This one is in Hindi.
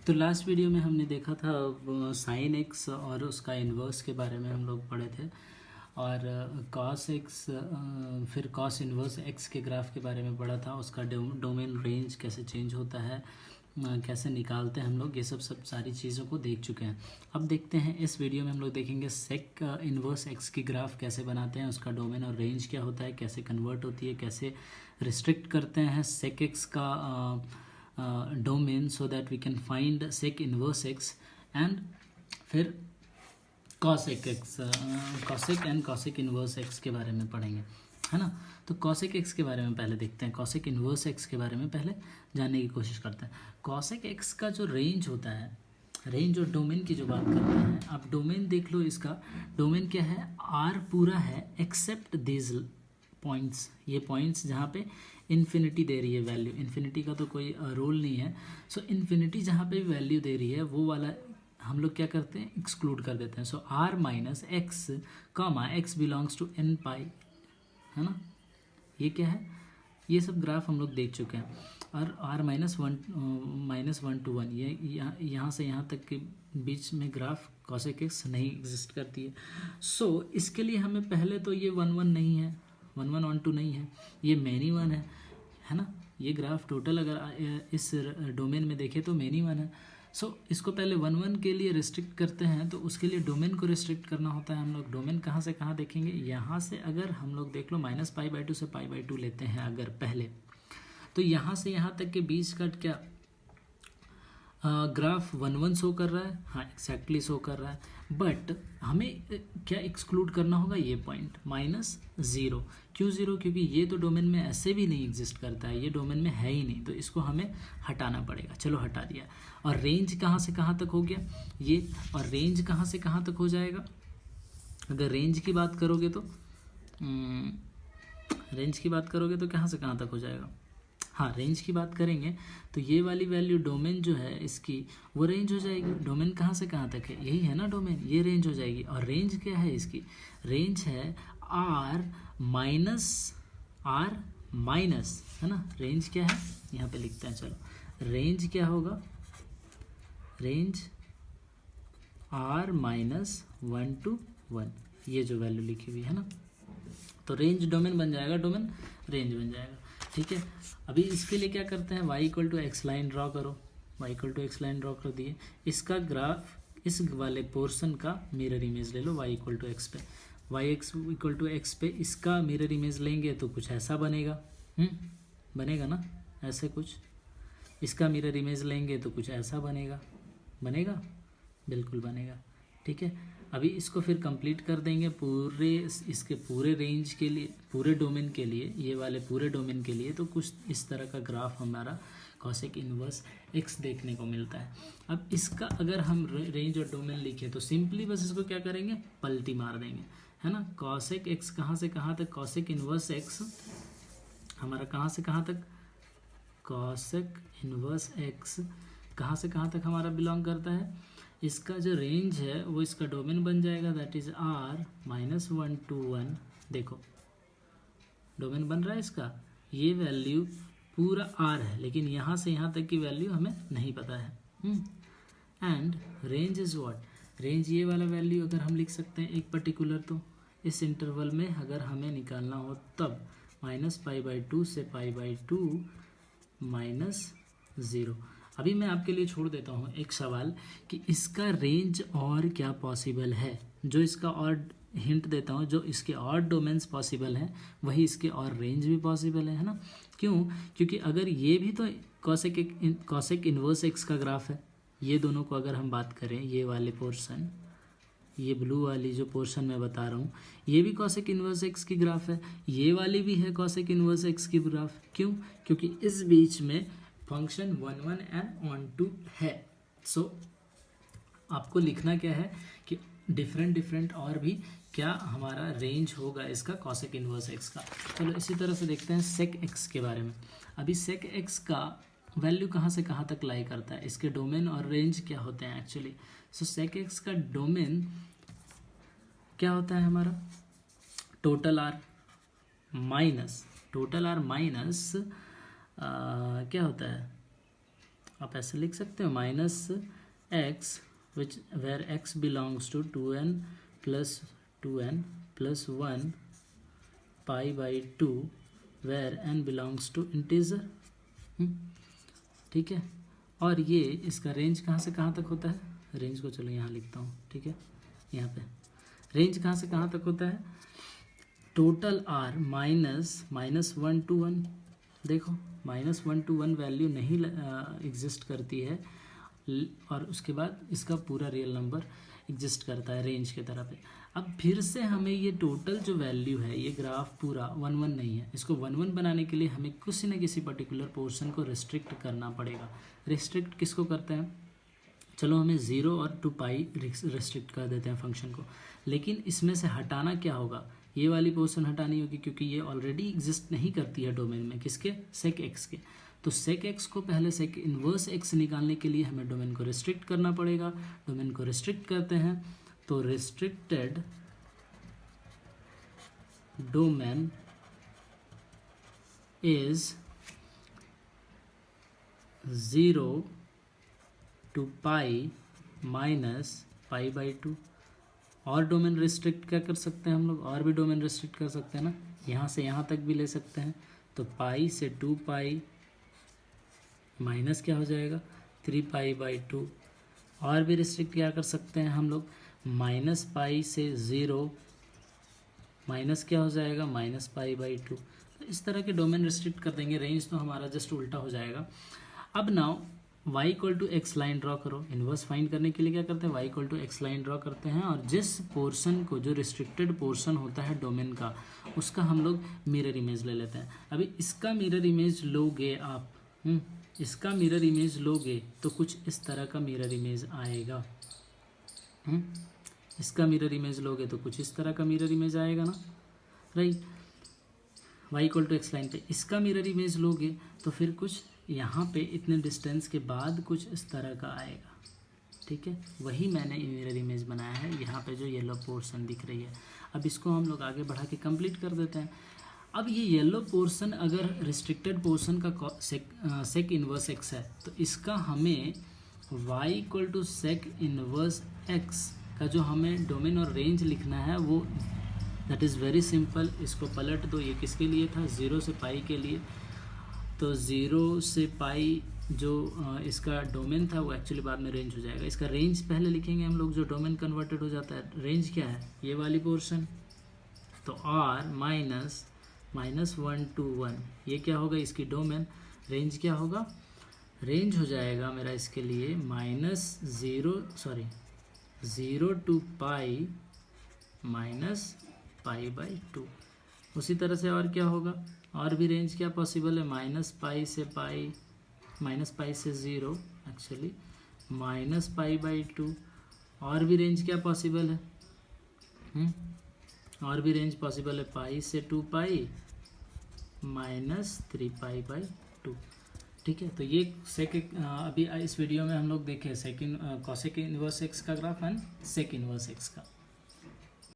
तो लास्ट वीडियो में हमने देखा था साइन एक्स और उसका इन्वर्स के बारे में हम लोग पढ़े थे और कॉस एक्स फिर कॉस इन्वर्स एक्स के ग्राफ के बारे में पढ़ा था। उसका डोमेन रेंज कैसे चेंज होता है, कैसे निकालते हैं हम लोग, ये सब सारी चीज़ों को देख चुके हैं। अब देखते हैं इस वीडियो में हम लोग देखेंगे सेक इन्वर्स एक्स की ग्राफ कैसे बनाते हैं, उसका डोमेन और रेंज क्या होता है, कैसे कन्वर्ट होती है, कैसे रिस्ट्रिक्ट करते हैं सेक एक्स का domain so that we can find sec inverse x and फिर cosec x cosec and cosec inverse x के बारे में पढ़ेंगे, है ना। तो कॉसेक एक्स के बारे में पहले देखते हैं, कॉसेक इन्वर्स एक्स के बारे में पहले जानने की कोशिश करते हैं। कॉसेक एक्स का जो रेंज होता है, रेंज और डोमेन की जो बात करते हैं, आप डोमेन देख लो। इसका डोमेन क्या है, आर पूरा है एक्सेप्ट दिस पॉइंट्स, ये पॉइंट्स जहाँ पे इन्फिनिटी दे रही है वैल्यू, इन्फिनिटी का तो कोई रोल नहीं है। सो इन्फिनिटी जहाँ पे वैल्यू दे रही है वो वाला हम लोग क्या करते हैं, एक्सक्लूड कर देते हैं। So R minus x comma x belongs to n pi, है ना। ये क्या है, ये सब ग्राफ हम लोग देख चुके हैं। और आर -1 to 1 ये यहाँ से यहाँ तक के बीच में ग्राफ कॉसेक एक्स नहीं एग्जिस्ट करती है। सो इसके लिए हमें पहले तो ये 1 1 नहीं है, 1 1 on 2 नहीं है, ये मैनी वन है ना। ये ग्राफ टोटल अगर इस डोमेन में देखें तो मैनी वन है। सो इसको पहले 1 1 के लिए रिस्ट्रिक्ट करते हैं, तो उसके लिए डोमेन को रिस्ट्रिक्ट करना होता है हम लोग। डोमेन कहाँ से कहाँ देखेंगे, यहाँ से अगर हम लोग देख लो -π/2 से π/2 लेते हैं अगर पहले, तो यहाँ से यहाँ तक के बीच का क्या ग्राफ 1 1 शो कर रहा है, हाँ एक्जैक्टली शो कर रहा है। बट हमें क्या एक्सक्लूड करना होगा, ये पॉइंट -0। क्यों 0, क्योंकि ये तो डोमेन में ऐसे भी नहीं एग्जिस्ट करता है, ये डोमेन में है ही नहीं, तो इसको हमें हटाना पड़ेगा। चलो हटा दिया। और रेंज कहाँ से कहाँ तक हो गया ये, और रेंज कहाँ से कहाँ तक हो जाएगा। अगर रेंज की बात करोगे तो कहाँ से कहाँ तक हो जाएगा, हाँ रेंज की बात करेंगे तो ये वाली वैल्यू डोमेन जो है इसकी वो रेंज हो जाएगी। डोमेन कहाँ से कहाँ तक है, यही है ना डोमेन, ये रेंज हो जाएगी। और रेंज क्या है इसकी, रेंज है आर माइनस है ना। रेंज क्या है यहाँ पे लिखते हैं, चलो रेंज क्या होगा, रेंज आर -1 to 1, ये जो वैल्यू लिखी हुई है ना। तो रेंज डोमेन बन जाएगा, डोमेन रेंज बन जाएगा, ठीक है। अभी इसके लिए क्या करते हैं, y = x लाइन ड्रॉ करो, y = x लाइन ड्रॉ कर दिए। इसका ग्राफ इस वाले पोर्शन का मिरर इमेज ले लो y = x पे, y=x पे इसका मिरर इमेज लेंगे तो कुछ ऐसा बनेगा, बनेगा ना ऐसे कुछ। इसका मिरर इमेज लेंगे तो कुछ ऐसा बनेगा, बिल्कुल बनेगा, ठीक है। अभी इसको फिर कंप्लीट कर देंगे पूरे इसके पूरे रेंज के लिए, पूरे डोमेन के लिए, ये वाले पूरे डोमेन के लिए, तो कुछ इस तरह का ग्राफ हमारा कॉसेक इन्वर्स एक्स देखने को मिलता है। अब इसका अगर हम रेंज और डोमेन लिखे तो सिंपली बस इसको क्या करेंगे, पलटी मार देंगे, है ना। कॉसेक एक्स कहाँ से कहाँ तक, कॉसेक इन्वर्स एक्स हमारा कहाँ से कहाँ तक, कॉसेक इन्वर्स एक्स कहाँ से कहाँ तक हमारा बिलोंग करता है। इसका जो रेंज है वो इसका डोमेन बन जाएगा, दैट इज आर -1 to 1। देखो डोमेन बन रहा है इसका, ये वैल्यू पूरा आर है, लेकिन यहाँ से यहाँ तक की वैल्यू हमें नहीं पता है। And range is what, range ये वाला वैल्यू अगर हम लिख सकते हैं एक पर्टिकुलर, तो इस इंटरवल में अगर हमें निकालना हो तब -π/2 से π/2 -0। अभी मैं आपके लिए छोड़ देता हूँ एक सवाल कि इसका रेंज और क्या पॉसिबल है, जो इसका और हिंट देता हूँ, जो इसके और डोमेन्स पॉसिबल हैं वही इसके और रेंज भी पॉसिबल है ना। क्यों, क्योंकि अगर ये भी तो कॉसेक इन्वर्स एक्स का ग्राफ है, ये दोनों को अगर हम बात करें, ये वाले पोर्शन, ये ब्लू वाली जो पोर्शन मैं बता रहा हूँ, ये भी कॉसेक इन्वर्स एक्स की ग्राफ है, ये वाली भी है कॉसेक इन्वर्स एक्स की ग्राफ। क्यों, क्योंकि इस बीच में फंक्शन 1 1 and 1 2 है। सो आपको लिखना क्या है कि डिफरेंट और भी क्या हमारा रेंज होगा इसका कॉसेक इन्वर्स एक्स का। चलो इसी तरह से देखते हैं सेक एक्स के बारे में। अभी सेक एक्स का वैल्यू कहाँ से कहाँ तक लाई करता है, इसके डोमेन और रेंज क्या होते हैं एक्चुअली। सो सेक एक्स का डोमेन क्या होता है हमारा, टोटल आर माइनस क्या होता है, आप ऐसे लिख सकते हो minus x which where x belongs to 2n plus 2n plus 1 pi by 2 where n belongs to integer. ठीक है, और ये इसका रेंज कहाँ से कहाँ तक होता है, रेंज को चलो यहाँ लिखता हूँ। ठीक है, यहाँ पे रेंज कहाँ से कहाँ तक होता है, टोटल आर माइनस 1 to 1। देखो -1 to 1 वैल्यू नहीं एग्जिस्ट करती है, और उसके बाद इसका पूरा रियल नंबर एग्जिस्ट करता है रेंज के तरह पे। अब फिर से हमें ये टोटल जो वैल्यू है, ये ग्राफ पूरा 1 1 नहीं है, इसको 1 1 बनाने के लिए हमें किसी न किसी पर्टिकुलर पोर्शन को रिस्ट्रिक्ट करना पड़ेगा। रिस्ट्रिक्ट किसको करते हैं, चलो हमें 0 और 2 पाई रिस्ट्रिक्ट कर देते हैं फंक्शन को, लेकिन इसमें से हटाना क्या होगा, ये वाली पोर्शन हटानी होगी, क्योंकि ये ऑलरेडी एग्जिस्ट नहीं करती है डोमेन में, किसके, सेक एक्स के। तो सेक एक्स को पहले सेक इन्वर्स एक्स निकालने के लिए हमें डोमेन को रिस्ट्रिक्ट करना पड़ेगा। डोमेन को रिस्ट्रिक्ट करते हैं तो restricted domain is 0 to pi minus pi by 2। और डोमेन रिस्ट्रिक्ट क्या कर सकते हैं हम लोग, और भी डोमेन रिस्ट्रिक्ट कर सकते हैं ना, यहाँ से यहाँ तक भी ले सकते हैं। तो पाई से 2 पाई माइनस क्या हो जाएगा 3 पाई बाई 2। और भी रिस्ट्रिक्ट क्या कर सकते हैं हम लोग, माइनस पाई से 0 माइनस क्या हो जाएगा माइनस पाई बाई 2। तो इस तरह के डोमेन रिस्ट्रिक्ट कर देंगे, रेंज तो हमारा जस्ट उल्टा हो जाएगा। अब now y equal to x line draw करो। इन्वर्स फाइंड करने के लिए क्या करते हैं, y equal to x line draw करते हैं, और जिस पोर्शन को, जो रिस्ट्रिक्टेड पोर्शन होता है डोमेन का, उसका हम लोग मिरर इमेज ले लेते हैं। अभी इसका मिरर इमेज लोगे आप, इसका मिरर इमेज लोगे तो कुछ इस तरह का मिरर इमेज आएगा। इसका मिरर इमेज लोगे तो कुछ इस तरह का मिरर इमेज आएगा ना, right. y equal to x line पे इसका मिरर इमेज लोगे तो फिर कुछ यहाँ पे इतने डिस्टेंस के बाद कुछ इस तरह का आएगा। ठीक है, वही मैंने मिरर इमेज बनाया है, यहाँ पे जो येलो पोर्शन दिख रही है। अब इसको हम लोग आगे बढ़ा के कंप्लीट कर देते हैं। अब ये येलो पोर्शन अगर रिस्ट्रिक्टेड पोर्शन का सेक इन्वर्स एक्स है, तो इसका हमें y equal to sec inverse x का जो हमें डोमेन और रेंज लिखना है, वो दैट इज़ वेरी सिंपल। इसको पलट दो, ये किसके लिए था, 0 से पाई के लिए। तो 0 से पाई जो इसका डोमेन था वो एक्चुअली बाद में रेंज हो जाएगा। इसका रेंज पहले लिखेंगे हम लोग, जो डोमेन कन्वर्टेड हो जाता है। रेंज क्या है, ये वाली पोर्शन, तो r माइनस 1 to 1 ये क्या होगा, इसकी डोमेन। रेंज क्या होगा, रेंज हो जाएगा मेरा इसके लिए -0 to pi minus pi by 2। उसी तरह से और क्या होगा, और भी रेंज क्या पॉसिबल है, माइनस पाई से 0 एक्चुअली माइनस पाई बाई 2। और भी रेंज क्या पॉसिबल है, और भी रेंज पॉसिबल है, पाई से 2 पाई माइनस 3 पाई बाई 2। ठीक है, तो ये अभी इस वीडियो में हम लोग देखें सेकंड कॉसेक इनवर्स एक्स का graph and sec inverse x का।